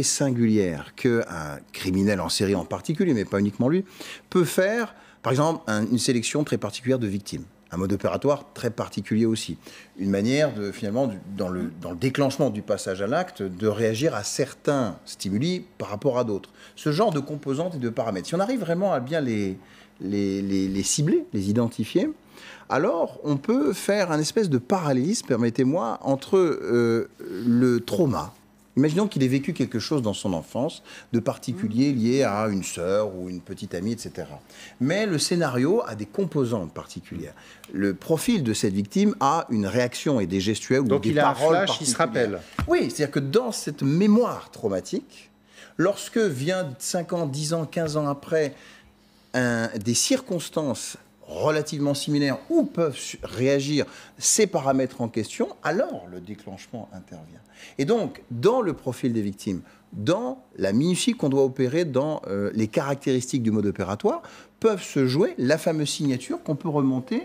singulière qu'un criminel en série en particulier, mais pas uniquement lui, peut faire, par exemple, une sélection très particulière de victimes. Un mode opératoire très particulier aussi. Une manière, finalement, dans le déclenchement du passage à l'acte, de réagir à certains stimuli par rapport à d'autres. Ce genre de composantes et de paramètres. Si on arrive vraiment à bien les cibler, les identifier, alors on peut faire un espèce de parallélisme, permettez-moi, entre le trauma. Imaginons qu'il ait vécu quelque chose dans son enfance de particulier lié à une sœur ou une petite amie, etc. Mais le scénario a des composantes particulières. Le profil de cette victime a une réaction et des gestuels ou donc des il a paroles un flash, il se rappelle. Oui, c'est-à-dire que dans cette mémoire traumatique, lorsque vient 5 ans, 10 ans, 15 ans après, des circonstances relativement similaires où peuvent réagir ces paramètres en question, alors le déclenchement intervient. Et donc, dans le profil des victimes, dans la minutie qu'on doit opérer dans les caractéristiques du mode opératoire, peuvent se jouer la fameuse signature qu'on peut remonter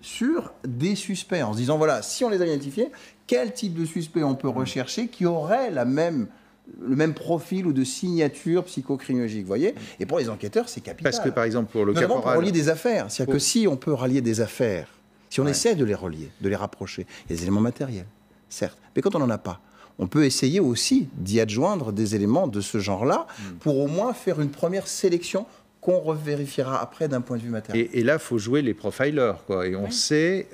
sur des suspects, en se disant, voilà, si on les a identifiés, quel type de suspect on peut rechercher qui aurait le même profil ou de signature psychocriminologique, vous voyez. Et pour les enquêteurs, c'est capital. Parce que, par exemple, pour le notamment caporal... pour relier des affaires. C'est-à-dire que si on peut rallier des affaires, si on essaie de les relier, de les rapprocher, il y a des éléments matériels, certes. Mais quand on n'en a pas, on peut essayer aussi d'y adjoindre des éléments de ce genre-là pour au moins faire une première sélection qu'on revérifiera après d'un point de vue matériel. Et là, il faut jouer les profilers, quoi. Et on sait,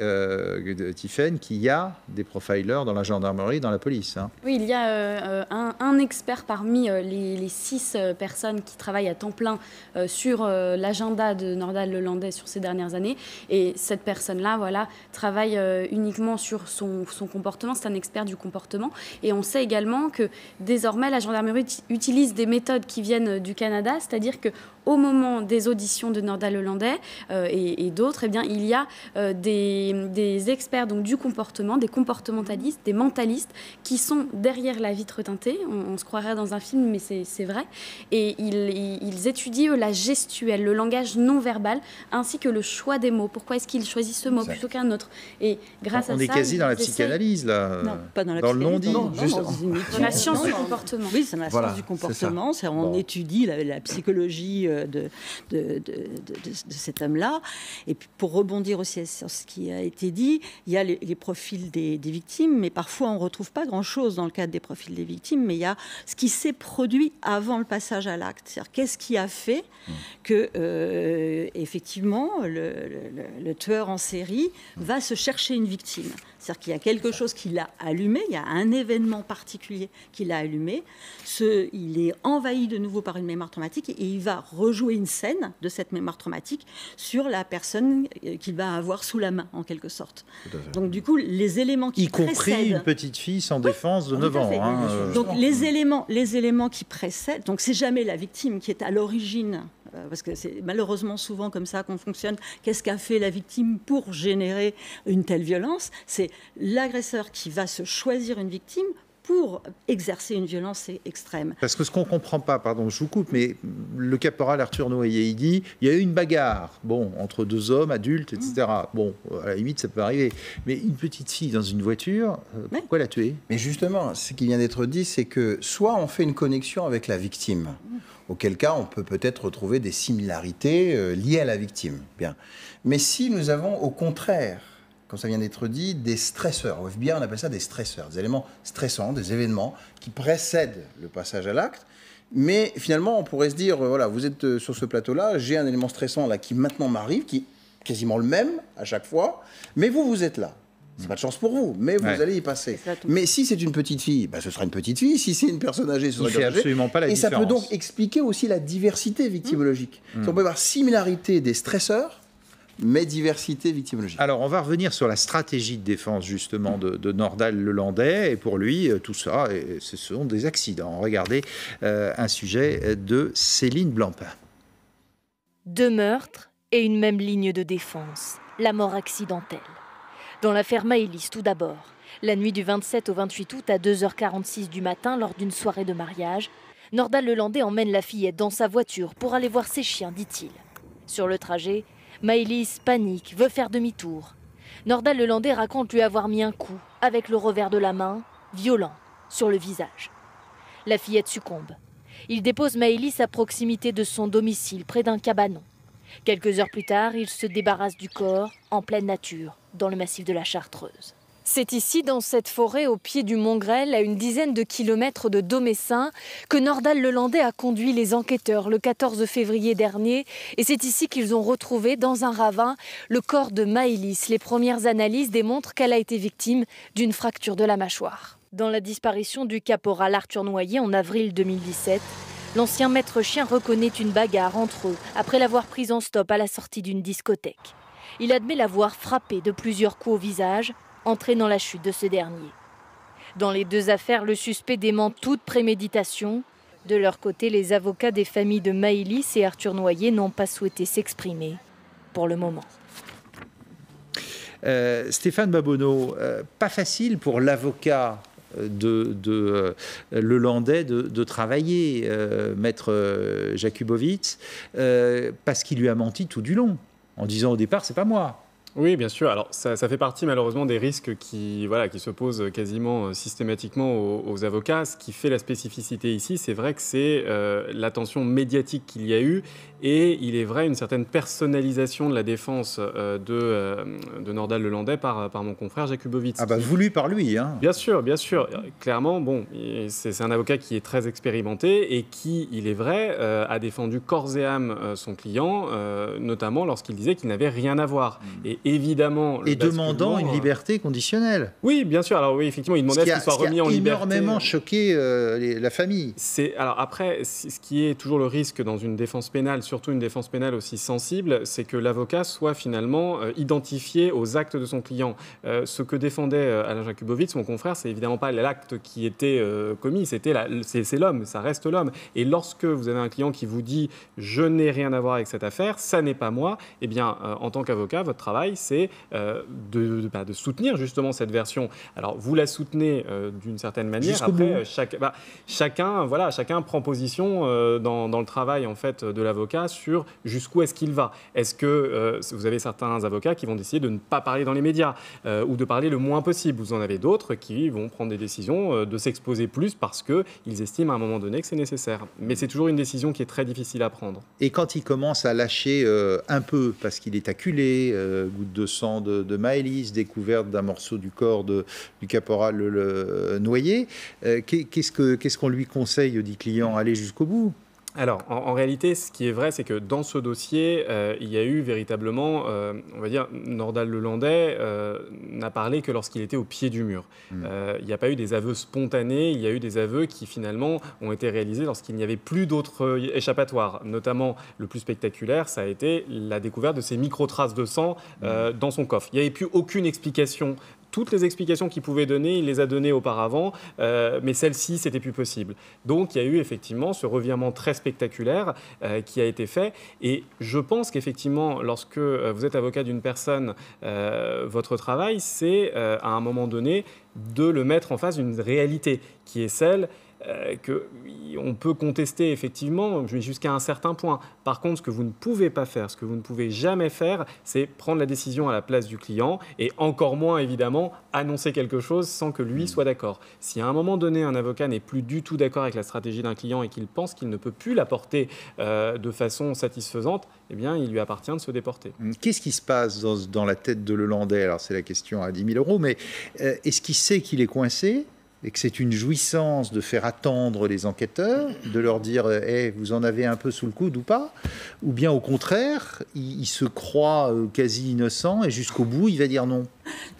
Tiffaine, qu'il y a des profilers dans la gendarmerie, dans la police. Hein. Oui, il y a un expert parmi les 6 personnes qui travaillent à temps plein sur l'agenda de Nordal-Lelandais sur ces dernières années. Et cette personne-là, voilà, travaille uniquement sur son comportement. C'est un expert du comportement. Et on sait également que désormais, la gendarmerie utilise des méthodes qui viennent du Canada, c'est-à-dire qu'au moment des auditions de Nordal-Lelandais et d'autres, eh bien, il y a des experts donc, du comportement, des comportementalistes, des mentalistes qui sont derrière la vitre teintée. On se croirait dans un film, mais c'est vrai. Et ils étudient la gestuelle, le langage non verbal, ainsi que le choix des mots. Pourquoi est-ce qu'ils choisissent ce mot plutôt qu'un autre? Et grâce à ça, on est quasi dans la psychanalyse, là. Non, pas dans la dans le psychanalyse. non-dit. Dans la science du comportement. Oui, c'est dans la science du comportement. On étudie la psychologie de cet homme-là. Et puis pour rebondir aussi sur ce qui a été dit, il y a les profils des victimes, mais parfois on ne retrouve pas grand-chose dans le cadre des profils des victimes, mais il y a ce qui s'est produit avant le passage à l'acte. C'est-à-dire qu'est-ce qui a fait que, effectivement, le tueur en série va se chercher une victime. C'est-à-dire qu'il y a quelque chose qui l'a allumé, il y a un événement particulier qui l'a allumé. Il est envahi de nouveau par une mémoire traumatique et il va rejouer une scène de cette mémoire traumatique sur la personne qu'il va avoir sous la main, en quelque sorte. Donc du coup, les éléments qui précèdent... Y compris une petite fille sans défense de 9 ans. Hein, donc les éléments qui précèdent... Donc c'est jamais la victime qui est à l'origine... Parce que c'est malheureusement souvent comme ça qu'on fonctionne. Qu'est-ce qu'a fait la victime pour générer une telle violence? C'est l'agresseur qui va se choisir une victime pour exercer une violence extrême. Parce que ce qu'on ne comprend pas, pardon, je vous coupe, mais le caporal Arthur Noyer, il dit il y a eu une bagarre, entre 2 hommes, adultes, etc. Bon, à la limite, ça peut arriver. Mais une petite fille dans une voiture, pourquoi la tuer? Mais justement, ce qui vient d'être dit, c'est que soit on fait une connexion avec la victime, auquel cas on peut peut-être retrouver des similarités liées à la victime. Bien. Mais si nous avons au contraire, comme ça vient d'être dit, des stresseurs, au FBI on appelle ça des stresseurs, des éléments stressants, des événements qui précèdent le passage à l'acte, mais finalement on pourrait se dire, voilà, vous êtes sur ce plateau-là, j'ai un élément stressant là qui maintenant m'arrive, qui est quasiment le même à chaque fois, mais vous êtes là. C'est pas de chance pour vous, mais vous allez y passer. Mais si c'est une petite fille, ce sera une petite fille. Si c'est une personne âgée, ce sera une personne âgée. Absolument pas la différence. Et ça peut donc expliquer aussi la diversité victimologique. On peut avoir similarité des stresseurs, mais diversité victimologique. Alors, on va revenir sur la stratégie de défense, justement, de Nordal-Lelandais. Et pour lui, tout ça, ce sont des accidents. Regardez un sujet de Céline Blancpain. 2 meurtres et une même ligne de défense, la mort accidentelle. Dans l'affaire Maëlys, tout d'abord, la nuit du 27 au 28 août à 2h46 du matin, lors d'une soirée de mariage, Nordal-Lelandais emmène la fillette dans sa voiture pour aller voir ses chiens, dit-il. Sur le trajet, Maëlys panique, veut faire demi-tour. Nordal-Lelandais raconte lui avoir mis un coup, avec le revers de la main, violent, sur le visage. La fillette succombe. Il dépose Maëlys à proximité de son domicile, près d'un cabanon. Quelques heures plus tard, il se débarrasse du corps en pleine nature, dans le massif de la Chartreuse. C'est ici, dans cette forêt au pied du Mont Grêle, à une dizaine de kilomètres de Domessin, que Nordal-Lelandais a conduit les enquêteurs le 14 février dernier. Et c'est ici qu'ils ont retrouvé, dans un ravin, le corps de Maëlys. Les premières analyses démontrent qu'elle a été victime d'une fracture de la mâchoire. Dans la disparition du caporal Arthur Noyer en avril 2017, l'ancien maître chien reconnaît une bagarre entre eux après l'avoir prise en stop à la sortie d'une discothèque. Il admet l'avoir frappé de plusieurs coups au visage, entraînant la chute de ce dernier. Dans les deux affaires, le suspect dément toute préméditation. De leur côté, les avocats des familles de Maëlys et Arthur Noyer n'ont pas souhaité s'exprimer pour le moment. Stéphane Babonneau, pas facile pour l'avocat de Lelandais de travailler, maître Jakubowicz, parce qu'il lui a menti tout du long, en disant au départ, c'est pas moi. Oui, bien sûr. Alors, ça fait partie malheureusement des risques qui se posent quasiment systématiquement aux avocats. Ce qui fait la spécificité ici, c'est vrai que c'est l'attention médiatique qu'il y a eu et il est vrai une certaine personnalisation de la défense de Nordal-Lelandais par mon confrère Jakubowicz. Ah bah voulu par lui, hein. Bien sûr, bien sûr. Clairement, bon, c'est un avocat qui est très expérimenté et qui, il est vrai, a défendu corps et âme son client, notamment lorsqu'il disait qu'il n'avait rien à voir. Et évidemment... Et demandant une liberté conditionnelle. Oui, bien sûr. Alors oui, effectivement, il demandait à ce qu'il soit remis en liberté. Ce qui a énormément choqué la famille. Alors après, ce qui est toujours le risque dans une défense pénale, surtout une défense pénale aussi sensible, c'est que l'avocat soit finalement identifié aux actes de son client. Ce que défendait Alain Jakubowicz, mon confrère, c'est évidemment pas l'acte qui était commis, c'est l'homme, ça reste l'homme. Et lorsque vous avez un client qui vous dit « je n'ai rien à voir avec cette affaire, ça n'est pas moi », eh bien, en tant qu'avocat, votre travail, c'est de soutenir justement cette version. Alors, vous la soutenez d'une certaine manière. Jusqu'au bout. Chacun prend position dans le travail en fait de l'avocat sur jusqu'où est-ce qu'il va. Est-ce que vous avez certains avocats qui vont décider de ne pas parler dans les médias ou de parler le moins possible. Vous en avez d'autres qui vont prendre des décisions de s'exposer plus parce qu'ils estiment à un moment donné que c'est nécessaire. Mais c'est toujours une décision qui est très difficile à prendre. Et quand il commence à lâcher un peu parce qu'il est acculé, goutte de sang de Maëlys, découverte d'un morceau du corps du caporal Noyer, qu'est-ce qu'on lui conseille, dit client, aller jusqu'au bout? Alors, en réalité, ce qui est vrai, c'est que dans ce dossier, il y a eu véritablement, on va dire, Nordal-Lelandais n'a parlé que lorsqu'il était au pied du mur. Il n'y a pas eu des aveux spontanés, il y a eu des aveux qui, finalement, ont été réalisés lorsqu'il n'y avait plus d'autres échappatoires. Notamment, le plus spectaculaire, ça a été la découverte de ces micro-traces de sang dans son coffre. Il n'y avait plus aucune explication. Toutes les explications qu'il pouvait donner, il les a données auparavant, mais celle-ci, c'était plus possible. Donc, il y a eu effectivement ce revirement très spectaculaire qui a été fait. Et je pense qu'effectivement, lorsque vous êtes avocat d'une personne, votre travail, c'est à un moment donné de le mettre en face d'une réalité qui est celle qu'on peut contester effectivement jusqu'à un certain point. Par contre, ce que vous ne pouvez pas faire, ce que vous ne pouvez jamais faire, c'est prendre la décision à la place du client et encore moins, évidemment, annoncer quelque chose sans que lui soit d'accord. Si à un moment donné, un avocat n'est plus du tout d'accord avec la stratégie d'un client et qu'il pense qu'il ne peut plus la porter de façon satisfaisante, eh bien, il lui appartient de se déporter. Qu'est-ce qui se passe dans la tête de Lelandais? Alors, c'est la question à 10 000 €, mais est-ce qu'il sait qu'il est coincé et que c'est une jouissance de faire attendre les enquêteurs, de leur dire hey, vous en avez un peu sous le coude ou pas, ou bien au contraire, il se croit quasi innocent et jusqu'au bout, il va dire non?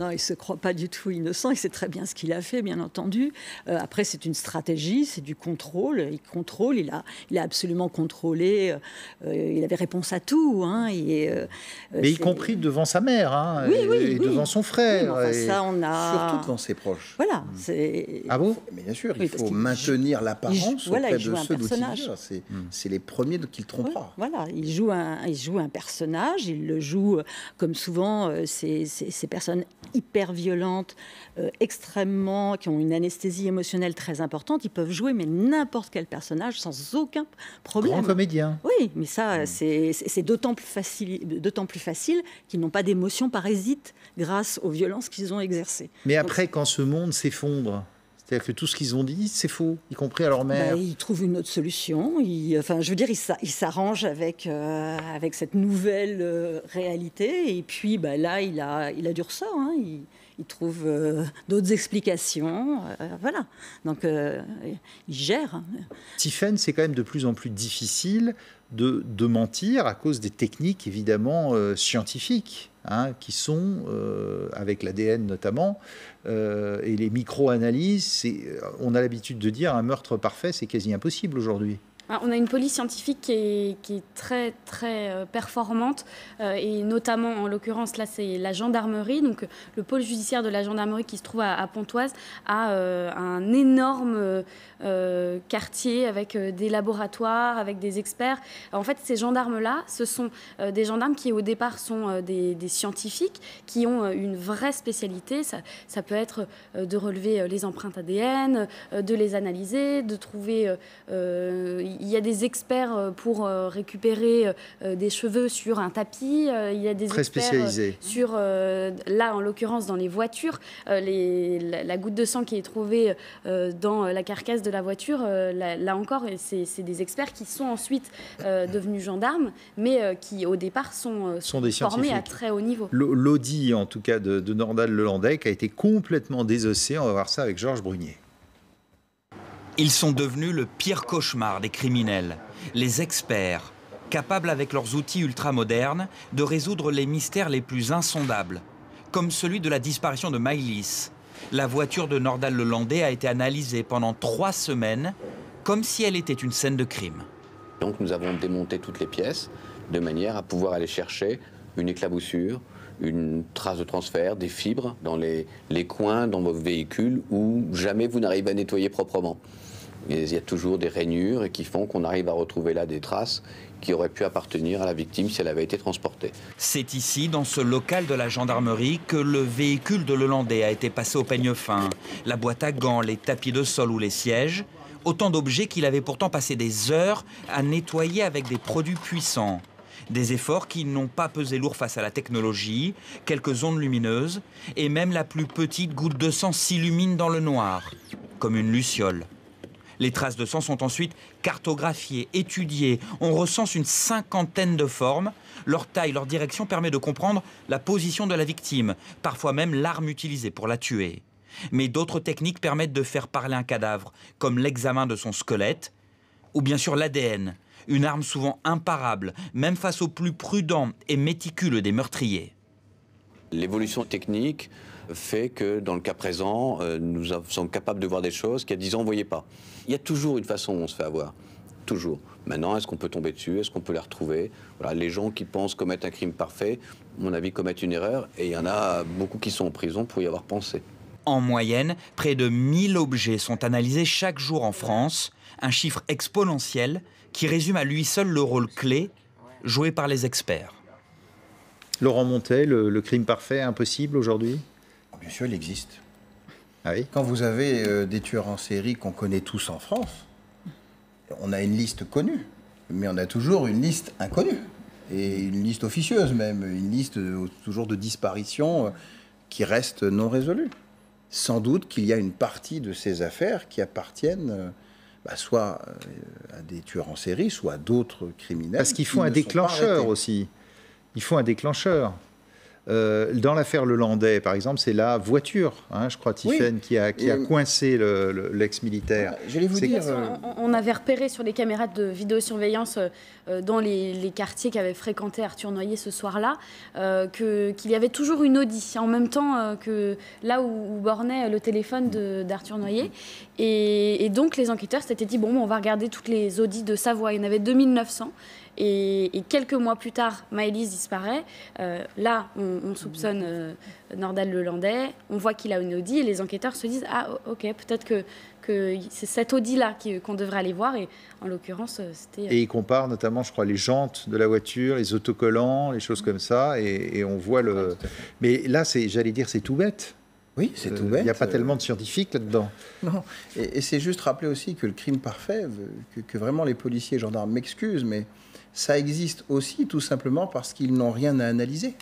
Non, il ne se croit pas du tout innocent, il sait très bien ce qu'il a fait, bien entendu. Après, c'est une stratégie, c'est du contrôle. Il contrôle, il a absolument contrôlé, il avait réponse à tout. Hein, mais y compris devant sa mère, hein, et devant son frère. Oui, enfin, ça, on a... Surtout devant ses proches. Voilà. Ah bon? Mais bien sûr, il faut maintenir l'apparence auprès de ceux dont il vient. C'est les premiers qu'il trompera. Voilà, il joue un personnage, il le joue comme souvent ces personnes hyper violentes, extrêmement, qui ont une anesthésie émotionnelle très importante, ils peuvent jouer mais n'importe quel personnage sans aucun problème. Grand comédien. Oui, mais ça, c'est d'autant plus facile qu'ils n'ont pas d'émotions parasites grâce aux violences qu'ils ont exercées. Mais après, quand ce monde s'effondre, C'est-à-dire que tout ce qu'ils ont dit, c'est faux, y compris à leur mère. Ils trouvent une autre solution. Ils s'arrangent avec cette nouvelle réalité. Et puis là, il a du ressort. Hein. Il trouve d'autres explications. Voilà. Donc, il gère. Tiffaine, c'est quand même de plus en plus difficile de mentir à cause des techniques, évidemment, scientifiques, hein, qui sont, avec l'ADN notamment, et les micro-analyses. On a l'habitude de dire un meurtre parfait, c'est quasi impossible aujourd'hui. On a une police scientifique qui est très, très performante, et notamment, en l'occurrence, là, c'est la gendarmerie. Donc, le pôle judiciaire de la gendarmerie qui se trouve à Pontoise a un énorme quartier avec des laboratoires, avec des experts. En fait, ces gendarmes-là, ce sont des gendarmes qui, au départ, sont des scientifiques qui ont une vraie spécialité. Ça peut être de relever les empreintes ADN, de les analyser, de trouver... il y a des experts pour récupérer des cheveux sur un tapis. Il y a des très experts spécialisés sur, là en l'occurrence dans les voitures, la goutte de sang qui est trouvée dans la carcasse de la voiture. Là encore, c'est des experts qui sont ensuite devenus gendarmes, mais qui au départ sont des formés à très haut niveau. L'Audi, en tout cas, de Nordal-Lelandais, qui a été complètement désossé. On va voir ça avec Georges Brunier. Ils sont devenus le pire cauchemar des criminels, les experts, capables avec leurs outils ultramodernes de résoudre les mystères les plus insondables, comme celui de la disparition de Maëlys. La voiture de Nordal-Lelandais a été analysée pendant 3 semaines, comme si elle était une scène de crime. Donc nous avons démonté toutes les pièces de manière à pouvoir aller chercher une éclaboussure, une trace de transfert, des fibres dans les coins dans vos véhicules où jamais vous n'arrivez à nettoyer proprement. Et il y a toujours des rainures qui font qu'on arrive à retrouver là des traces qui auraient pu appartenir à la victime si elle avait été transportée. C'est ici, dans ce local de la gendarmerie, que le véhicule de Lelandais a été passé au peigne fin. La boîte à gants, les tapis de sol ou les sièges, autant d'objets qu'il avait pourtant passé des heures à nettoyer avec des produits puissants. Des efforts qui n'ont pas pesé lourd face à la technologie, quelques ondes lumineuses, et même la plus petite goutte de sang s'illumine dans le noir, comme une luciole. Les traces de sang sont ensuite cartographiées, étudiées. On recense une 50aine de formes. Leur taille, leur direction permet de comprendre la position de la victime, parfois même l'arme utilisée pour la tuer. Mais d'autres techniques permettent de faire parler un cadavre, comme l'examen de son squelette, ou bien sûr l'ADN, une arme souvent imparable, même face aux plus prudents et méticuleux des meurtriers. L'évolution technique fait que, dans le cas présent, nous sommes capables de voir des choses qu'il y a 10 ans, on ne voyait pas. Il y a toujours une façon où on se fait avoir. Toujours. Maintenant, est-ce qu'on peut tomber dessus? Est-ce qu'on peut les retrouver? Voilà, les gens qui pensent commettre un crime parfait, à mon avis, commettent une erreur. Et il y en a beaucoup qui sont en prison pour y avoir pensé. En moyenne, près de 1000 objets sont analysés chaque jour en France. Un chiffre exponentiel qui résume à lui seul le rôle clé joué par les experts. Laurent Montet, le crime parfait, impossible aujourd'hui? Bien sûr, il existe. Ah oui. Quand vous avez des tueurs en série qu'on connaît tous en France, on a une liste connue, mais on a toujours une liste inconnue, et une liste officieuse même, une liste toujours de disparitions qui reste non résolue. Sans doute qu'il y a une partie de ces affaires qui appartiennent soit à des tueurs en série, soit à d'autres criminels. Parce qu'il faut un déclencheur aussi. Il faut un déclencheur. Dans l'affaire Lelandais, par exemple, c'est la voiture, hein, je crois, Tiffaine, qui a coincé l'ex-militaire. J'allais vous dire... On avait repéré sur les caméras de vidéosurveillance dans les quartiers qu'avait fréquenté Arthur Noyer ce soir-là, qu'il y avait toujours une Audi, en même temps que là où bornait le téléphone d'Arthur Noyer. Et donc, les enquêteurs s'étaient dit, bon, on va regarder toutes les Audi de Savoie. Il y en avait 2900. Et quelques mois plus tard, Maëlys disparaît. Là, on soupçonne Nordal-Lelandais. On voit qu'il a une Audi et les enquêteurs se disent « Ah, ok, peut-être que c'est cette Audi-là qu'on devrait aller voir. » Et en l'occurrence, c'était... Et ils comparent notamment, je crois, les jantes de la voiture, les autocollants, les choses comme ça. Et on voit le... Mais là, j'allais dire, c'est tout bête. Oui, c'est tout bête. Il n'y a pas tellement de scientifiques là-dedans. Non, et c'est juste rappeler aussi que le crime parfait, que vraiment les policiers et gendarmes m'excusent, mais ça existe aussi tout simplement parce qu'ils n'ont rien à analyser.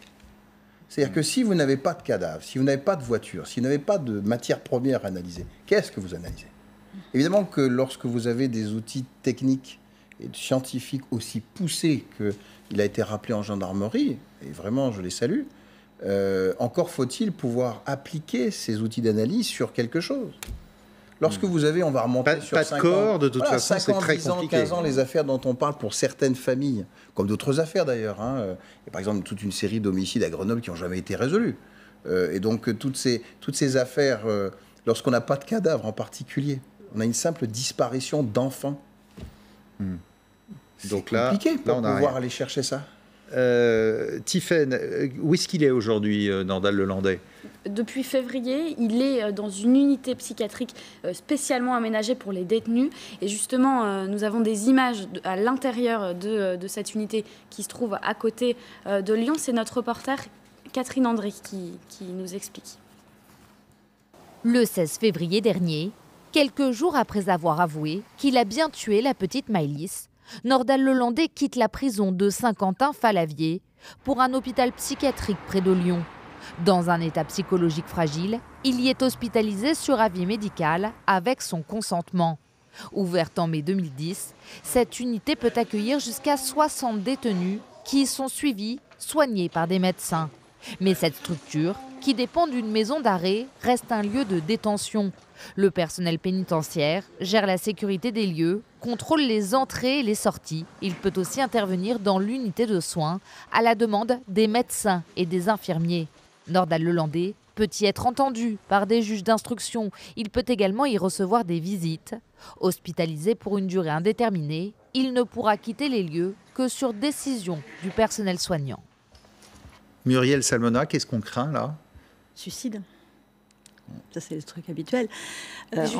C'est-à-dire que si vous n'avez pas de cadavre, si vous n'avez pas de voiture, si vous n'avez pas de matière première à analyser, qu'est-ce que vous analysez? Évidemment que lorsque vous avez des outils techniques et scientifiques aussi poussés qu'il a été rappelé en gendarmerie, et vraiment je les salue, encore faut-il pouvoir appliquer ces outils d'analyse sur quelque chose. Lorsque vous avez, on va remonter sur 5 ans... Pas de corps, de toute façon, c'est très compliqué. 15 ans, les affaires dont on parle pour certaines familles, comme d'autres affaires d'ailleurs. Hein. Il y a par exemple toute une série d'homicides à Grenoble qui n'ont jamais été résolus. Et donc toutes ces affaires, lorsqu'on n'a pas de cadavre en particulier, on a une simple disparition d'enfants. C'est compliqué pour pouvoir aller chercher ça. Tiphaine, où est-ce qu'il est aujourd'hui, Nordal Lelandais? Depuis février, il est dans une unité psychiatrique spécialement aménagée pour les détenus. Et justement, nous avons des images à l'intérieur de cette unité qui se trouve à côté de Lyon. C'est notre reporter Catherine André qui nous explique. Le 16 février dernier, quelques jours après avoir avoué qu'il a bien tué la petite Maëlys, Nordal Lelandais quitte la prison de Saint-Quentin-Fallavier pour un hôpital psychiatrique près de Lyon. Dans un état psychologique fragile, il y est hospitalisé sur avis médical avec son consentement. Ouverte en mai 2010, cette unité peut accueillir jusqu'à 60 détenus qui y sont suivis, soignés par des médecins. Mais cette structure, qui dépend d'une maison d'arrêt, reste un lieu de détention. Le personnel pénitentiaire gère la sécurité des lieux, contrôle les entrées et les sorties. Il peut aussi intervenir dans l'unité de soins à la demande des médecins et des infirmiers. Nordal Lelandais peut y être entendu par des juges d'instruction. Il peut également y recevoir des visites. Hospitalisé pour une durée indéterminée, il ne pourra quitter les lieux que sur décision du personnel soignant. Muriel Salmona, qu'est-ce qu'on craint là? Suicide. Ça, c'est le truc habituel.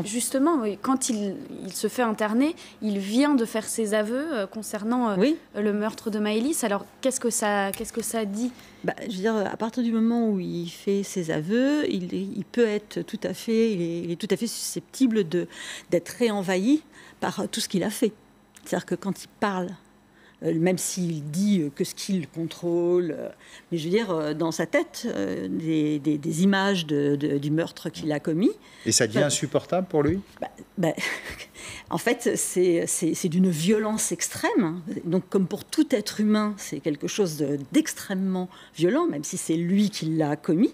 Justement, oui, quand il se fait interner, il vient de faire ses aveux concernant le meurtre de Maëlys. Alors, qu'est-ce que ça dit? Je veux dire, à partir du moment où il fait ses aveux, il peut être tout à fait, il est tout à fait susceptible d'être réenvahi par tout ce qu'il a fait. C'est-à-dire que quand il parle, même s'il dit que ce qu'il contrôle, mais je veux dire, dans sa tête, des images du meurtre qu'il a commis. Et ça devient insupportable pour lui? En fait, c'est d'une violence extrême. Donc, comme pour tout être humain, c'est quelque chose d'extrêmement violent, même si c'est lui qui l'a commis.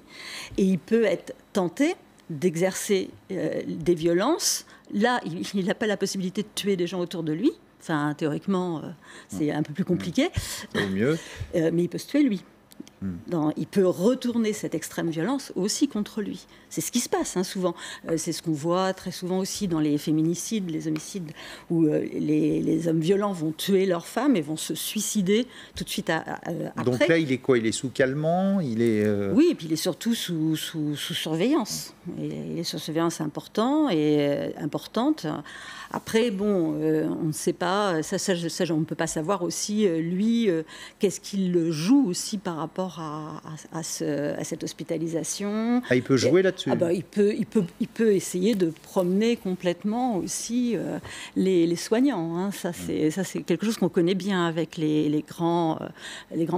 Et il peut être tenté d'exercer des violences. Là, il n'a pas la possibilité de tuer des gens autour de lui. Enfin, théoriquement, c'est un peu plus compliqué. Au mieux. Mais il peut se tuer, lui. Il peut retourner cette extrême violence aussi contre lui. C'est ce qui se passe souvent. C'est ce qu'on voit très souvent aussi dans les féminicides, les homicides, où les hommes violents vont tuer leurs femmes et vont se suicider tout de suite après. Donc là, il est quoi? Il est sous calmant? Oui, et puis il est surtout sous surveillance. Il est sous surveillance importante. Après, bon, on ne sait pas, ça on ne peut pas savoir aussi, lui, qu'est-ce qu'il joue aussi par rapport à cette hospitalisation. Il peut jouer là-dessus. Il peut essayer de promener complètement aussi les soignants. Ça, c'est quelque chose qu'on connaît bien avec les grands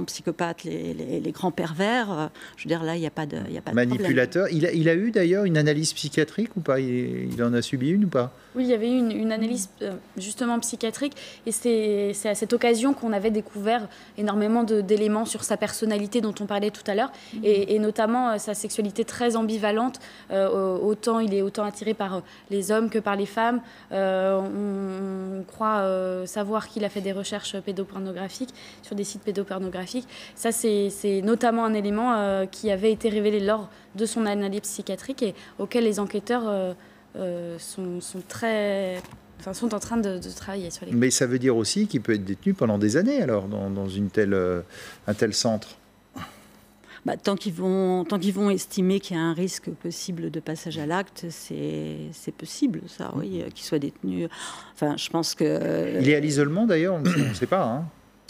psychopathes, les grands pervers. Je veux dire, là, il n'y a pas de manipulateur. Il a eu d'ailleurs une analyse psychiatrique ou pas? Il en a subi une ou pas? Oui, il y avait eu une analyse justement psychiatrique, et c'est à cette occasion qu'on avait découvert énormément d'éléments sur sa personnalité dont on parlait tout à l'heure, et notamment sa sexualité très ambivalente. Il est autant attiré par les hommes que par les femmes. On croit savoir qu'il a fait des recherches pédopornographiques sur des sites pédopornographiques. Ça, c'est notamment un élément qui avait été révélé lors de son analyse psychiatrique et auquel les enquêteurs sont en train de travailler sur les... Mais ça veut dire aussi qu'il peut être détenu pendant des années, alors, dans un tel centre. Tant qu'ils vont estimer qu'il y a un risque possible de passage à l'acte, c'est possible, ça, oui, qu'il soit détenu. Enfin, je pense que... Il est à l'isolement, d'ailleurs, on ne sait pas,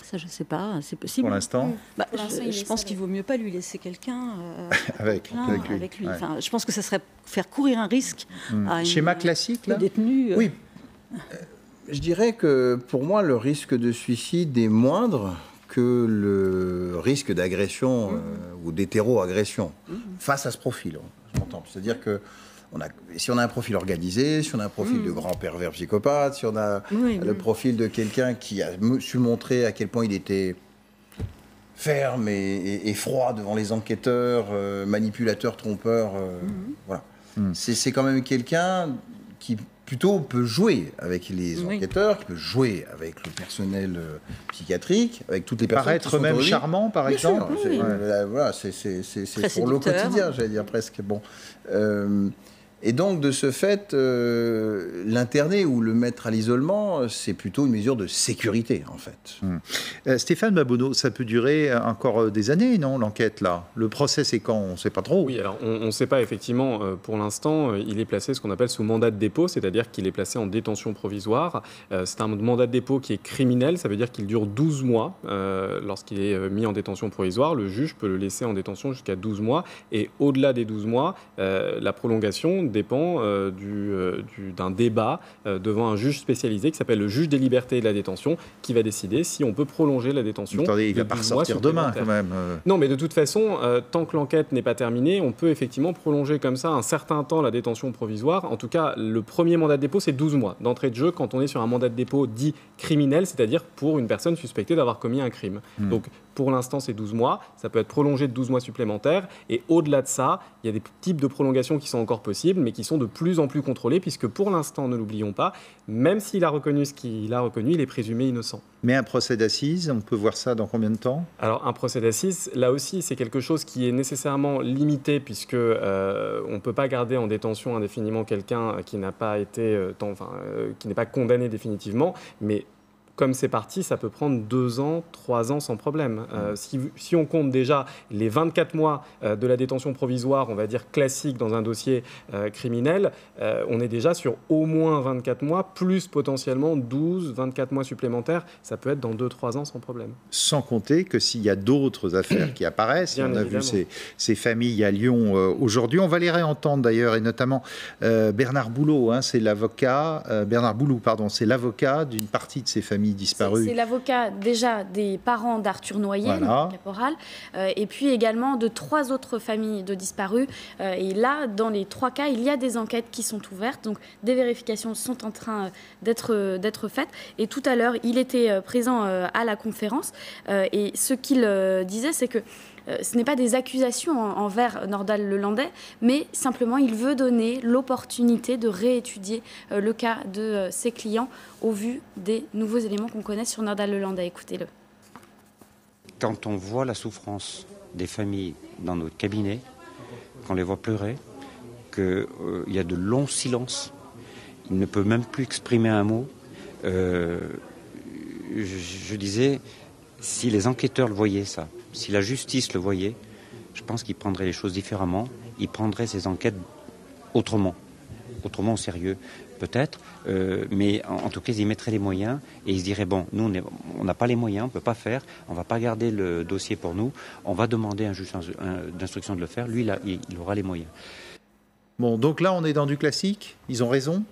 Ça, je ne sais pas, c'est possible. Pour l'instant. Je pense qu'il vaut mieux pas lui laisser quelqu'un avec lui. Ouais. Enfin, je pense que ça serait faire courir un risque à schéma classique, là. Détenu. Oui. Je dirais que pour moi, le risque de suicide est moindre que le risque d'agression ou d'hétéro-agression face à ce profil. Je m'entends. C'est-à-dire que si on a un profil organisé, si on a un profil de grand pervers psychopathe, si on a le profil de quelqu'un qui a su montrer à quel point il était ferme et froid devant les enquêteurs, manipulateur, trompeur, voilà. C'est quand même quelqu'un qui plutôt peut jouer avec les enquêteurs, qui peut jouer avec le personnel psychiatrique, avec toutes les personnes. Paraître même charmant, par exemple. Voilà, c'est pour le quotidien, j'allais dire presque. Bon. Et donc, de ce fait, l'interner ou le mettre à l'isolement, c'est plutôt une mesure de sécurité, en fait. Stéphane Babonneau, ça peut durer encore des années, non, l'enquête, là? Le procès, c'est quand? On ne sait pas trop. Oui, alors, on ne sait pas, effectivement. Pour l'instant, il est placé ce qu'on appelle sous mandat de dépôt, c'est-à-dire qu'il est placé en détention provisoire. C'est un mandat de dépôt qui est criminel, ça veut dire qu'il dure 12 mois. Lorsqu'il est mis en détention provisoire, le juge peut le laisser en détention jusqu'à 12 mois. Et au-delà des 12 mois, la prolongation dépend d'un débat devant un juge spécialisé qui s'appelle le juge des libertés et de la détention, qui va décider si on peut prolonger la détention. Attendez, il ne va pas ressortir demain quand même. Non, mais de toute façon, tant que l'enquête n'est pas terminée, on peut effectivement prolonger comme ça un certain temps la détention provisoire. En tout cas, le premier mandat de dépôt, c'est 12 mois d'entrée de jeu quand on est sur un mandat de dépôt dit criminel, c'est-à-dire pour une personne suspectée d'avoir commis un crime. Donc, pour l'instant, c'est 12 mois. Ça peut être prolongé de 12 mois supplémentaires. Et au-delà de ça, il y a des types de prolongations qui sont encore possibles, mais qui sont de plus en plus contrôlées, puisque pour l'instant, ne l'oublions pas, même s'il a reconnu ce qu'il a reconnu, il est présumé innocent. Mais un procès d'assises, on peut voir ça dans combien de temps? Alors, un procès d'assises, là aussi, c'est quelque chose qui est nécessairement limité, puisque on ne peut pas garder en détention indéfiniment quelqu'un qui n'a pas été, qui n'est pas condamné définitivement, mais comme c'est parti, ça peut prendre 2 ans, 3 ans sans problème. Si on compte déjà les 24 mois de la détention provisoire, on va dire classique dans un dossier criminel, on est déjà sur au moins 24 mois, plus potentiellement 12, 24 mois supplémentaires. Ça peut être dans 2-3 ans sans problème. Sans compter que s'il y a d'autres affaires qui apparaissent, on a vu ces familles à Lyon aujourd'hui. On va les réentendre d'ailleurs, et notamment Bernard Boulot, c'est l'avocat, Bernard Boulou, pardon, c'est l'avocat d'une partie de ces familles disparues. C'est l'avocat déjà des parents d'Arthur Noyer, le caporal, et puis également de 3 autres familles de disparus. Et là, dans les 3 cas, il y a des enquêtes qui sont ouvertes, donc des vérifications sont en train d'être faites. Et tout à l'heure, il était présent à la conférence, et ce qu'il disait, c'est que ce n'est pas des accusations envers Nordal Lelandais, mais simplement il veut donner l'opportunité de réétudier le cas de ses clients au vu des nouveaux éléments qu'on connaît sur Nordal Lelandais. Écoutez-le. Quand on voit la souffrance des familles dans notre cabinet, qu'on les voit pleurer, qu'il y a de longs silences, il ne peut même plus exprimer un mot, je disais, si les enquêteurs le voyaient ça, si la justice le voyait, je pense qu'il prendrait les choses différemment. Il prendrait ses enquêtes autrement au sérieux, peut-être. Mais en tout cas, il mettrait les moyens et il se dirait, bon, nous, on n'a pas les moyens, on ne peut pas faire, on ne va pas garder le dossier pour nous, on va demander à un juge d'instruction de le faire. Lui, il aura les moyens. Bon, donc là, on est dans du classique. Ils ont raison.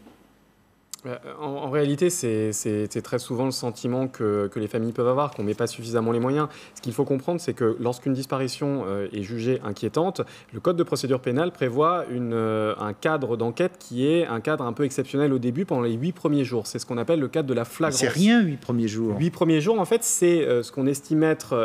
En réalité, c'est très souvent le sentiment que les familles peuvent avoir, qu'on ne met pas suffisamment les moyens. Ce qu'il faut comprendre, c'est que lorsqu'une disparition est jugée inquiétante, le Code de procédure pénale prévoit un cadre d'enquête qui est un cadre un peu exceptionnel au début, pendant les 8 premiers jours. C'est ce qu'on appelle le cadre de la flagrance. C'est rien, 8 premiers jours. 8 premiers jours, en fait, c'est ce qu'on estime être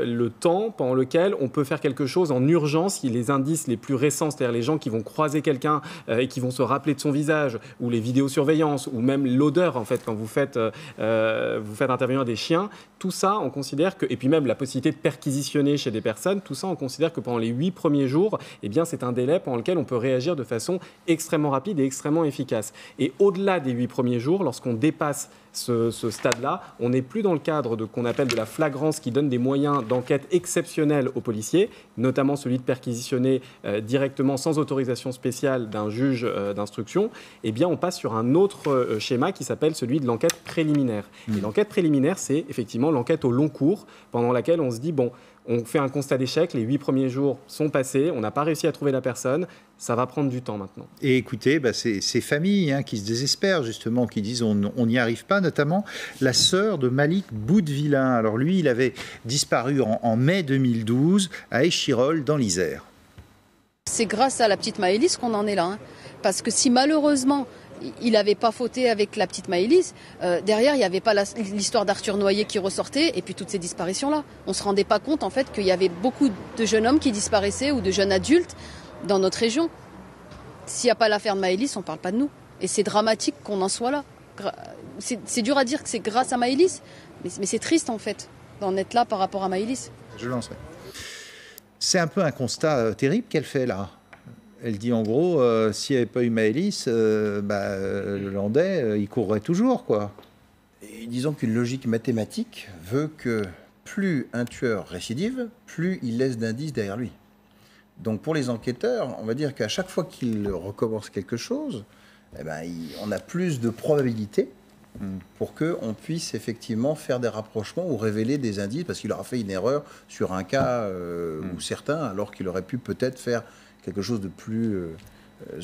le temps pendant lequel on peut faire quelque chose en urgence, si les indices les plus récents, c'est-à-dire les gens qui vont croiser quelqu'un et qui vont se rappeler de son visage, ou les vidéosurveillances, ou même l'odeur, en fait, quand vous faites intervenir des chiens, tout ça, on considère que, et puis même la possibilité de perquisitionner chez des personnes, tout ça, on considère que pendant les 8 premiers jours, eh bien, c'est un délai pendant lequel on peut réagir de façon extrêmement rapide et extrêmement efficace. Et au-delà des 8 premiers jours, lorsqu'on dépasse ce stade-là, on n'est plus dans le cadre de qu'on appelle de la flagrance qui donne des moyens d'enquête exceptionnels aux policiers, notamment celui de perquisitionner directement sans autorisation spéciale d'un juge d'instruction. Eh bien, on passe sur un autre schéma qui s'appelle celui de l'enquête préliminaire. Et l'enquête préliminaire, c'est effectivement l'enquête au long cours, pendant laquelle on se dit, bon, On fait un constat d'échec, les 8 premiers jours sont passés, on n'a pas réussi à trouver la personne, ça va prendre du temps maintenant. Et écoutez, ces familles qui se désespèrent justement, qui disent on n'y arrive pas, notamment la sœur de Malik Boudvillain. Alors lui, il avait disparu en mai 2012 à Échirolles dans l'Isère. C'est grâce à la petite Maëlys qu'on en est là. Parce que si malheureusement il n'avait pas fauté avec la petite Maëlys, derrière il n'y avait pas l'histoire d'Arthur Noyer qui ressortait et puis toutes ces disparitions-là. On ne se rendait pas compte en fait qu'il y avait beaucoup de jeunes hommes qui disparaissaient ou de jeunes adultes dans notre région. S'il n'y a pas l'affaire de Maëlys, on ne parle pas de nous. Et c'est dramatique qu'on en soit là. C'est dur à dire que c'est grâce à Maëlys, mais c'est triste en fait d'en être là par rapport à Maëlys. Je lancerai. C'est un peu un constat terrible qu'elle fait là. Elle dit en gros, s'il n'y avait pas eu Maëlys, le Landais, il courrait toujours, quoi. Et disons qu'une logique mathématique veut que plus un tueur récidive, plus il laisse d'indices derrière lui. Donc pour les enquêteurs, on va dire qu'à chaque fois qu'ils recommencent quelque chose, on a plus de probabilités pour qu'on puisse effectivement faire des rapprochements ou révéler des indices, parce qu'il aura fait une erreur sur un cas ou certains, alors qu'il aurait pu peut-être faire quelque chose de plus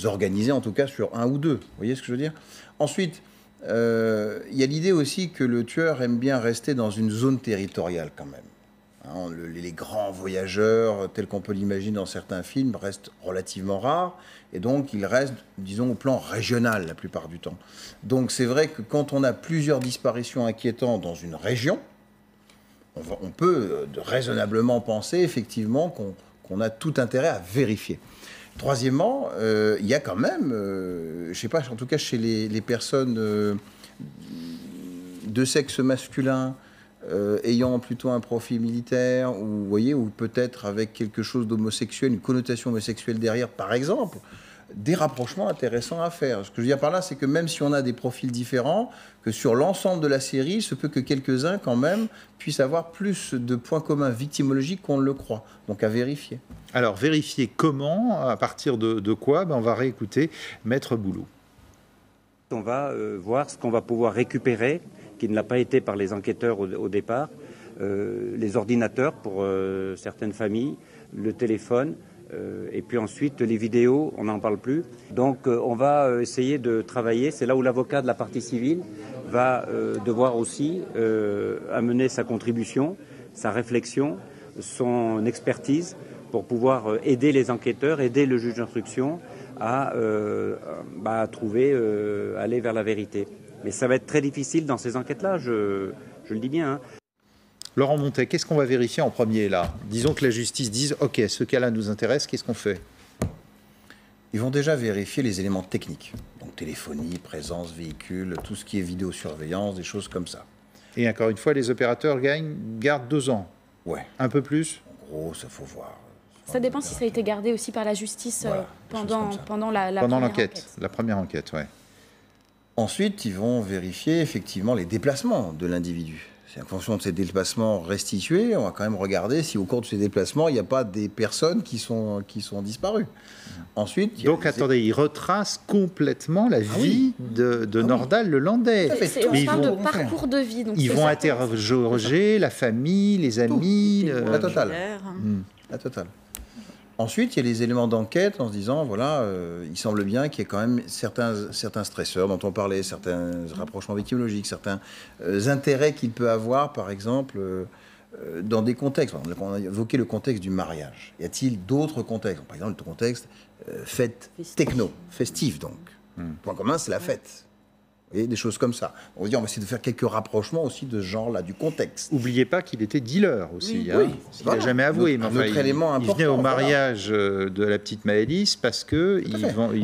organisé, en tout cas sur un ou deux. Vous voyez ce que je veux dire? Ensuite, il y a l'idée aussi que le tueur aime bien rester dans une zone territoriale quand même. Hein, les grands voyageurs, tels qu'on peut l'imaginer dans certains films, restent relativement rares. Et donc, ils restent, disons, au plan régional la plupart du temps. Donc, c'est vrai que quand on a plusieurs disparitions inquiétantes dans une région, on peut raisonnablement penser, effectivement, qu'on a tout intérêt à vérifier. Troisièmement, il y a quand même, je ne sais pas, en tout cas chez les personnes de sexe masculin, ayant plutôt un profil militaire, ou, vous voyez, ou peut-être avec quelque chose d'homosexuel, une connotation homosexuelle derrière, par exemple, des rapprochements intéressants à faire. Ce que je veux dire par là, c'est que même si on a des profils différents, que sur l'ensemble de la série, il se peut que quelques-uns, quand même, puissent avoir plus de points communs victimologiques qu'on ne le croit. Donc à vérifier. Alors, vérifier comment, à partir de quoi? On va réécouter Maître Boulou. On va voir ce qu'on va pouvoir récupérer, qui ne l'a pas été par les enquêteurs au départ, les ordinateurs pour certaines familles, le téléphone, et puis ensuite les vidéos, on n'en parle plus. Donc on va essayer de travailler, c'est là où l'avocat de la partie civile va devoir aussi amener sa contribution, sa réflexion, son expertise pour pouvoir aider les enquêteurs, aider le juge d'instruction à trouver, aller vers la vérité. Mais ça va être très difficile dans ces enquêtes-là, je le dis bien. Laurent Montet, qu'est-ce qu'on va vérifier en premier là? Disons que la justice dise « Ok, ce cas-là nous intéresse, qu'est-ce qu'on fait ?» Ils vont déjà vérifier les éléments techniques. Donc téléphonie, présence, véhicule, tout ce qui est vidéosurveillance, des choses comme ça. Et encore une fois, les opérateurs gardent 2 ans. Ouais. Un peu plus? En gros, ça faut voir. Ça dépend si ça a été gardé aussi par la justice pendant l'enquête. La première enquête, ouais. Ensuite, ils vont vérifier effectivement les déplacements de l'individu. C'est en fonction de ces déplacements restitués, on va quand même regarder si au cours de ces déplacements, il n'y a pas des personnes qui sont disparues. Ensuite, donc attendez, ils retracent complètement la vie de Nordal le Landais. On parle de parcours de vie. Donc ils vont interroger la famille, les amis. La totale. La totale. Ensuite, il y a les éléments d'enquête en se disant, voilà, il semble bien qu'il y ait quand même certains stresseurs dont on parlait, certains rapprochements victimologiques, certains intérêts qu'il peut avoir, par exemple, dans des contextes. On a évoqué le contexte du mariage. Y a-t-il d'autres contextes? Par exemple, le contexte fête techno, festif donc. Le point commun, c'est la fête. Vous voyez, des choses comme ça. On va essayer de faire quelques rapprochements aussi de ce genre-là, du contexte. N'oubliez pas qu'il était dealer aussi. Oui, hein. Il n'a jamais avoué. Un autre élément important. Il venait au mariage de la petite Maëlys parce qu'il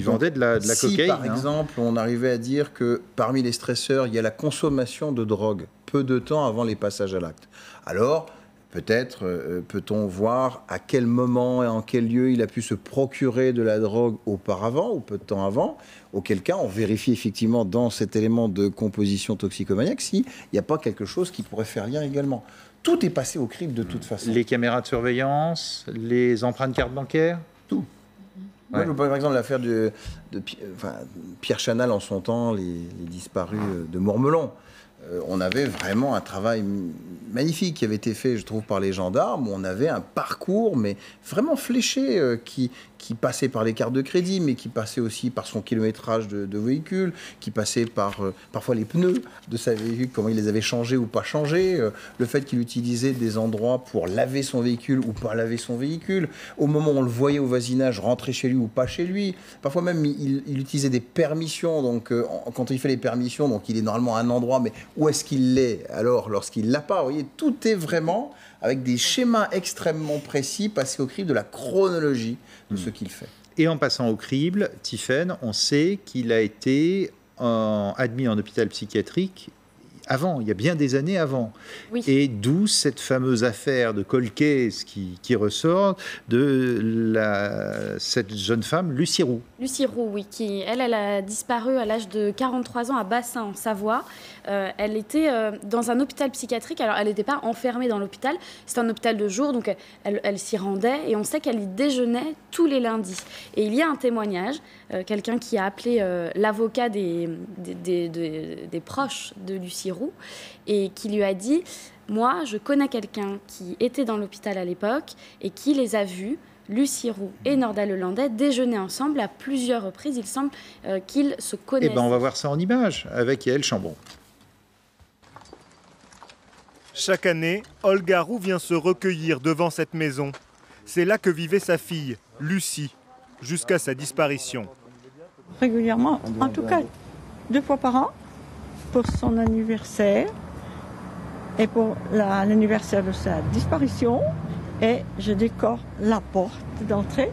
vendait de la cocaïne. Si, par exemple, on arrivait à dire que parmi les stresseurs, il y a la consommation de drogue peu de temps avant les passages à l'acte. Alors, peut-être peut-on voir à quel moment et en quel lieu il a pu se procurer de la drogue auparavant ou peu de temps avant, auquel cas on vérifie effectivement dans cet élément de composition toxicomaniaque s'il n'y a pas quelque chose qui pourrait faire lien également. Tout est passé au crible de toute façon. Les caméras de surveillance, les empreintes carte bancaire, tout. Ouais. Moi, je par exemple l'affaire de Pierre Chanal en son temps, les disparus de Mourmelon. on avait vraiment un travail magnifique qui avait été fait, je trouve, par les gendarmes. On avait un parcours, mais vraiment fléché, qui passait par les cartes de crédit, mais qui passait aussi par son kilométrage de véhicule, qui passait par parfois les pneus de sa véhicule, comment il les avait changés ou pas changés, le fait qu'il utilisait des endroits pour laver son véhicule ou pas laver son véhicule, au moment où on le voyait au voisinage, rentrer chez lui ou pas chez lui. Parfois même, il utilisait des permissions, donc quand il fait les permissions, donc il est normalement à un endroit, mais où est-ce qu'il l'est alors lorsqu'il l'a pas? Vous voyez, tout est vraiment avec des schémas extrêmement précis, passés au crible de la chronologie de ce qu'il fait. Et en passant au crible, Tiphaine, on sait qu'il a été admis en hôpital psychiatrique avant, il y a bien des années avant. Oui. Et d'où cette fameuse affaire de cold case qui ressort de cette jeune femme, Lucie Roux. Lucie Roux, oui, qui, elle a disparu à l'âge de 43 ans à Bassins, en Savoie. Elle était dans un hôpital psychiatrique. Alors, elle n'était pas enfermée dans l'hôpital. C'est un hôpital de jour, donc elle s'y rendait. Et on sait qu'elle y déjeunait tous les lundis. Et il y a un témoignage, quelqu'un qui a appelé l'avocat des proches de Lucie Roux et qui lui a dit « Moi, je connais quelqu'un qui était dans l'hôpital à l'époque et qui les a vus, Lucie Roux et Nordal Lelandais, déjeuner ensemble à plusieurs reprises. Il semble qu'ils se connaissent. » Eh bien, on va voir ça en image avec Yael Chambon. Chaque année, Olga Roux vient se recueillir devant cette maison. C'est là que vivait sa fille, Lucie, jusqu'à sa disparition. Régulièrement, en tout cas 2 fois par an, pour son anniversaire et pour l'anniversaire de sa disparition. Et je décore la porte d'entrée.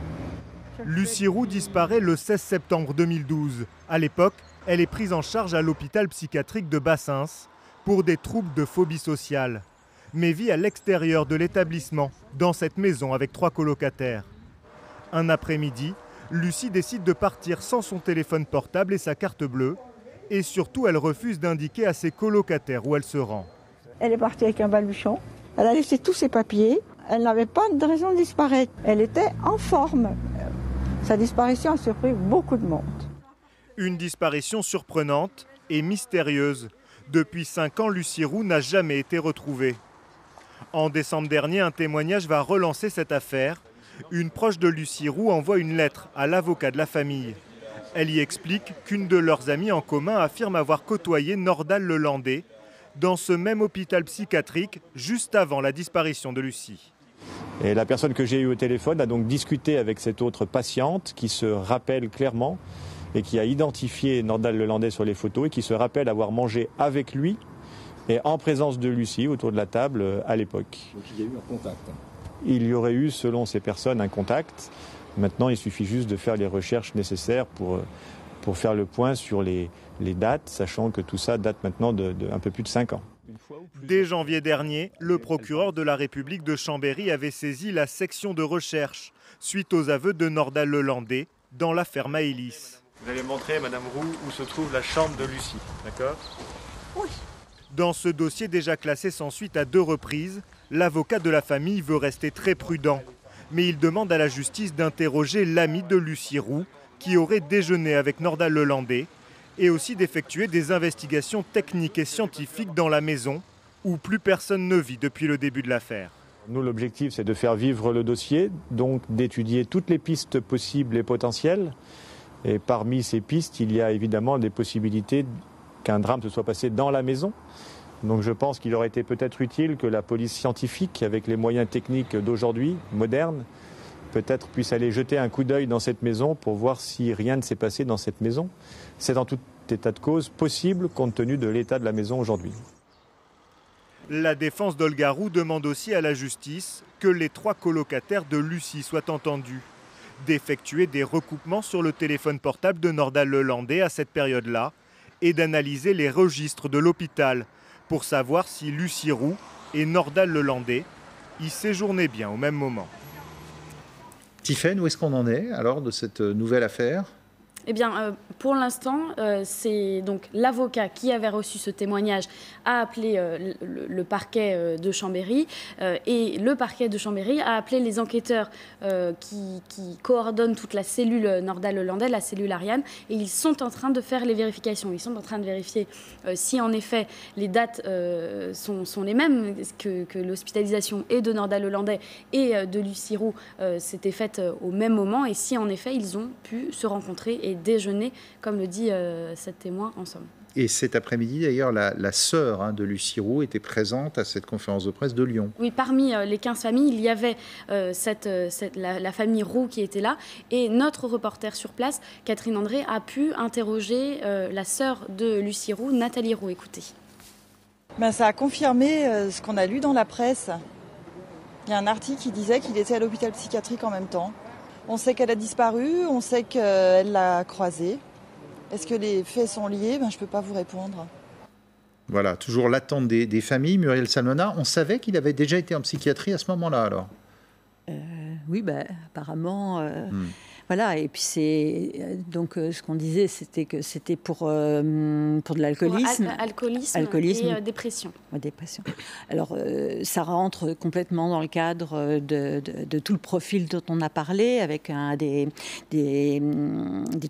Lucie Roux disparaît le 16 septembre 2012. À l'époque, elle est prise en charge à l'hôpital psychiatrique de Bassins pour des troubles de phobie sociale, mais vit à l'extérieur de l'établissement, dans cette maison avec 3 colocataires. Un après-midi, Lucie décide de partir sans son téléphone portable et sa carte bleue, et surtout elle refuse d'indiquer à ses colocataires où elle se rend. Elle est partie avec un baluchon, elle a laissé tous ses papiers, elle n'avait pas de raison de disparaître, elle était en forme. Sa disparition a surpris beaucoup de monde. Une disparition surprenante et mystérieuse. Depuis 5 ans, Lucie Roux n'a jamais été retrouvée. En décembre dernier, un témoignage va relancer cette affaire. Une proche de Lucie Roux envoie une lettre à l'avocat de la famille. Elle y explique qu'une de leurs amies en commun affirme avoir côtoyé Nordal Lelandais dans ce même hôpital psychiatrique juste avant la disparition de Lucie. Et la personne que j'ai eue au téléphone a donc discuté avec cette autre patiente qui se rappelle clairement et qui a identifié Nordal Lelandais sur les photos et qui se rappelle avoir mangé avec lui et en présence de Lucie autour de la table à l'époque. Donc il y a eu un contact. Il y aurait eu, selon ces personnes, un contact. Maintenant, il suffit juste de faire les recherches nécessaires pour faire le point sur les dates, sachant que tout ça date maintenant d'un peu plus de 5 ans. Dès janvier dernier, le procureur de la République de Chambéry avait saisi la section de recherche suite aux aveux de Nordal Lelandais dans l'affaire Maëlys. Vous allez montrer, Madame Roux, où se trouve la chambre de Lucie, d'accord? Oui. Dans ce dossier déjà classé sans suite à 2 reprises, l'avocat de la famille veut rester très prudent. Mais il demande à la justice d'interroger l'ami de Lucie Roux, qui aurait déjeuné avec Nordal Lelandais, et aussi d'effectuer des investigations techniques et scientifiques dans la maison, où plus personne ne vit depuis le début de l'affaire. Nous, l'objectif, c'est de faire vivre le dossier, donc d'étudier toutes les pistes possibles et potentielles. Et parmi ces pistes, il y a évidemment des possibilités qu'un drame se soit passé dans la maison. Donc je pense qu'il aurait été peut-être utile que la police scientifique, avec les moyens techniques d'aujourd'hui, modernes, peut-être puisse aller jeter un coup d'œil dans cette maison pour voir si rien ne s'est passé dans cette maison. C'est en tout état de cause possible compte tenu de l'état de la maison aujourd'hui. La défense d'Olga Roux demande aussi à la justice que les 3 colocataires de Lucie soient entendus, d'effectuer des recoupements sur le téléphone portable de Nordal Lelandais à cette période-là et d'analyser les registres de l'hôpital pour savoir si Lucie Roux et Nordal Lelandais y séjournaient bien au même moment. Tiphaine, où est-ce qu'on en est alors de cette nouvelle affaire ? Eh bien, pour l'instant, c'est donc l'avocat qui avait reçu ce témoignage a appelé le parquet de Chambéry et le parquet de Chambéry a appelé les enquêteurs qui coordonnent toute la cellule Nordal-Lelandais, la cellule Ariane, et ils sont en train de faire les vérifications. Ils sont en train de vérifier si en effet les dates sont les mêmes, que l'hospitalisation et de Nordal-Lelandais et de Lucie Roux s'était faite au même moment, et si en effet ils ont pu se rencontrer et déjeuner, comme le dit cette témoin, ensemble. Et cet après-midi, d'ailleurs, la sœur de Lucie Roux était présente à cette conférence de presse de Lyon. Oui, parmi les 15 familles, il y avait la famille Roux qui était là. Et notre reporter sur place, Catherine André, a pu interroger la sœur de Lucie Roux, Nathalie Roux. Écoutez. Ça a confirmé ce qu'on a lu dans la presse. Il y a un article qui disait qu'il était à l'hôpital psychiatrique en même temps. On sait qu'elle a disparu, on sait qu'elle l'a croisé. Est-ce que les faits sont liés ? Je ne peux pas vous répondre. Voilà, toujours l'attente des familles. Muriel Salmona, on savait qu'il avait déjà été en psychiatrie à ce moment-là, alors ? Oui, apparemment... Voilà, et puis donc ce qu'on disait, c'était que c'était pour de l'alcoolisme. Alcoolisme et dépression. Dépression. Alors, ça rentre complètement dans le cadre de tout le profil dont on a parlé, avec des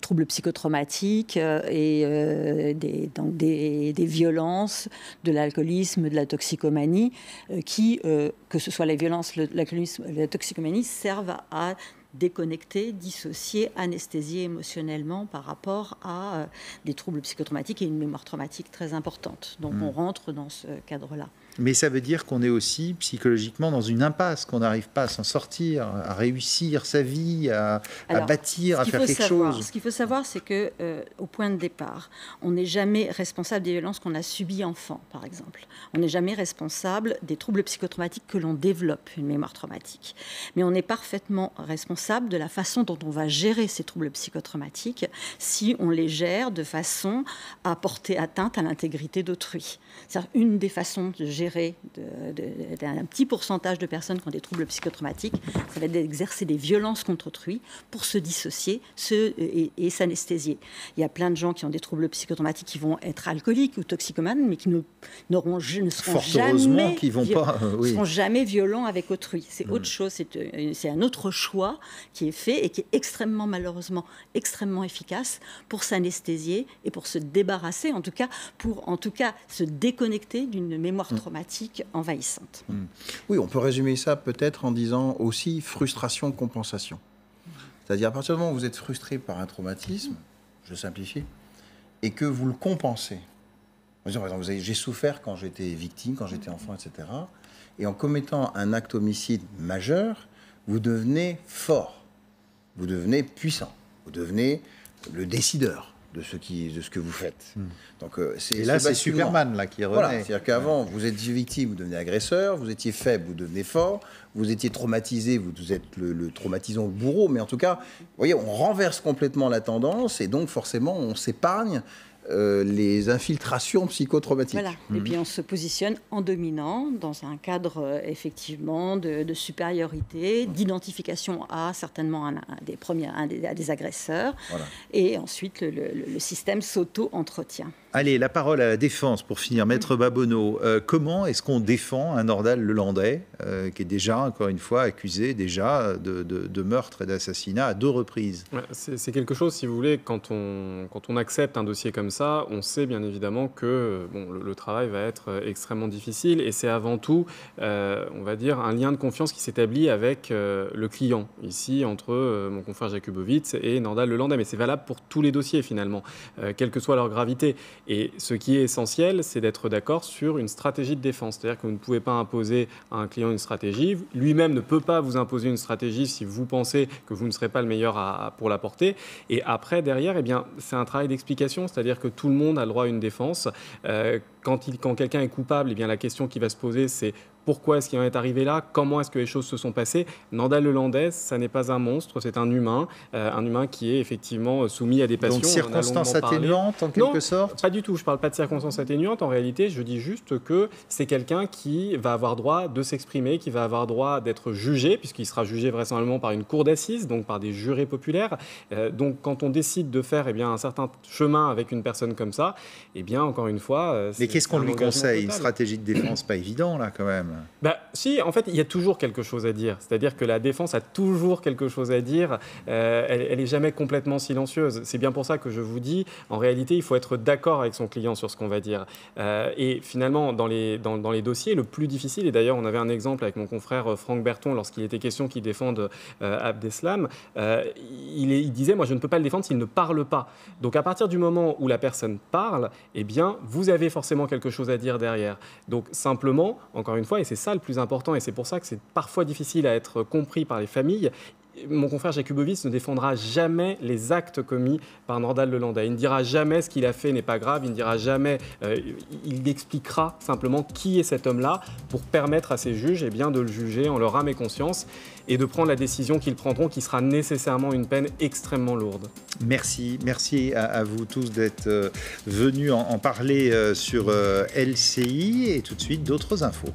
troubles psychotraumatiques et des violences, de l'alcoolisme, de la toxicomanie, qui, que ce soit les violences, l'alcoolisme, la toxicomanie, servent à déconnecter, dissocier, anesthésier émotionnellement par rapport à des troubles psychotraumatiques et une mémoire traumatique très importante. Donc on rentre dans ce cadre-là. Mais ça veut dire qu'on est aussi psychologiquement dans une impasse, qu'on n'arrive pas à s'en sortir, à réussir sa vie, à bâtir, à faire quelque chose. Ce qu'il faut savoir, c'est que au point de départ, on n'est jamais responsable des violences qu'on a subies enfant, par exemple. On n'est jamais responsable des troubles psychotraumatiques que l'on développe, une mémoire traumatique. Mais on est parfaitement responsable de la façon dont on va gérer ces troubles psychotraumatiques si on les gère de façon à porter atteinte à l'intégrité d'autrui. C'est-à-dire une des façons de gérer d'un petit pourcentage de personnes qui ont des troubles psychotraumatiques, ça va être d'exercer des violences contre autrui pour se dissocier et s'anesthésier. Il y a plein de gens qui ont des troubles psychotraumatiques qui vont être alcooliques ou toxicomanes, mais qui ne seront jamais violents avec autrui. C'est autre chose, c'est un autre choix qui est fait et qui est extrêmement, malheureusement, extrêmement efficace pour s'anesthésier et pour se débarrasser, pour se déconnecter d'une mémoire traumatique envahissante. Oui, on peut résumer ça peut-être en disant aussi frustration-compensation. C'est-à-dire à partir du moment où vous êtes frustré par un traumatisme, je simplifie, et que vous le compensez. Par exemple, j'ai souffert quand j'étais victime, quand j'étais enfant, etc. Et en commettant un acte homicide majeur, vous devenez fort, vous devenez puissant, vous devenez le décideur de ce que vous faites. Donc, et là, c'est Superman là, qui renaît. Voilà, c'est-à-dire qu'avant, vous étiez victime, vous devenez agresseur, vous étiez faible, vous devenez fort, vous étiez traumatisé, vous êtes le traumatisant, le bourreau, mais en tout cas, vous voyez, on renverse complètement la tendance et donc forcément, on s'épargne les infiltrations psychotraumatiques. Voilà. Et puis on se positionne en dominant dans un cadre effectivement de supériorité, d'identification à certainement à des agresseurs. Voilà. Et ensuite le système s'auto-entretient. Allez, la parole à la défense pour finir. Maître Babonneau, comment est-ce qu'on défend un Nordal-Lelandais qui est déjà, encore une fois, accusé déjà de meurtre et d'assassinat à 2 reprises? C'est quelque chose, si vous voulez, quand on accepte un dossier comme ça, on sait bien évidemment que le travail va être extrêmement difficile et c'est avant tout, on va dire, un lien de confiance qui s'établit avec le client, ici, entre mon confrère Jakubowicz et Nordal-Lelandais. Mais c'est valable pour tous les dossiers, finalement, quelle que soit leur gravité. Et ce qui est essentiel, c'est d'être d'accord sur une stratégie de défense. C'est-à-dire que vous ne pouvez pas imposer à un client une stratégie. Lui-même ne peut pas vous imposer une stratégie si vous pensez que vous ne serez pas le meilleur pour la porter. Et après, derrière, c'est un travail d'explication. C'est-à-dire que tout le monde a le droit à une défense. quand quelqu'un est coupable, eh bien, la question qui va se poser, c'est pourquoi est-ce qu'il en est arrivé là? Comment est-ce que les choses se sont passées? Nordal Lelandais, ça n'est pas un monstre, c'est un humain qui est effectivement soumis à des passions. Donc circonstances atténuantes en quelque sorte? Non, pas du tout. Je ne parle pas de circonstances atténuantes. En réalité, je dis juste que c'est quelqu'un qui va avoir droit de s'exprimer, qui va avoir droit d'être jugé, puisqu'il sera jugé vraisemblablement par une cour d'assises, donc par des jurés populaires. Donc quand on décide de faire un certain chemin avec une personne comme ça, eh bien, encore une fois... Mais qu'est-ce qu'on lui conseille? Une stratégie de défense pas évident, là, quand même. Si, en fait, il y a toujours quelque chose à dire. C'est-à-dire que la défense a toujours quelque chose à dire. Elle n'est jamais complètement silencieuse. C'est bien pour ça que je vous dis, en réalité, il faut être d'accord avec son client sur ce qu'on va dire. Et finalement, dans les dossiers, le plus difficile, et d'ailleurs, on avait un exemple avec mon confrère Franck Berton, lorsqu'il était question qu'il défende Abdeslam, il disait, moi, je ne peux pas le défendre s'il ne parle pas. Donc, à partir du moment où la personne parle, eh bien, vous avez forcément quelque chose à dire derrière. Donc, simplement, encore une fois, et c'est ça le plus important, et c'est pour ça que c'est parfois difficile à être compris par les familles, mon confrère Jakubowicz ne défendra jamais les actes commis par Nordal Lelandais. Il ne dira jamais ce qu'il a fait n'est pas grave, il ne dira jamais, il expliquera simplement qui est cet homme-là pour permettre à ces juges de le juger en leur âme et conscience et de prendre la décision qu'ils prendront, qui sera nécessairement une peine extrêmement lourde. Merci à vous tous d'être venus en parler sur LCI, et tout de suite d'autres infos.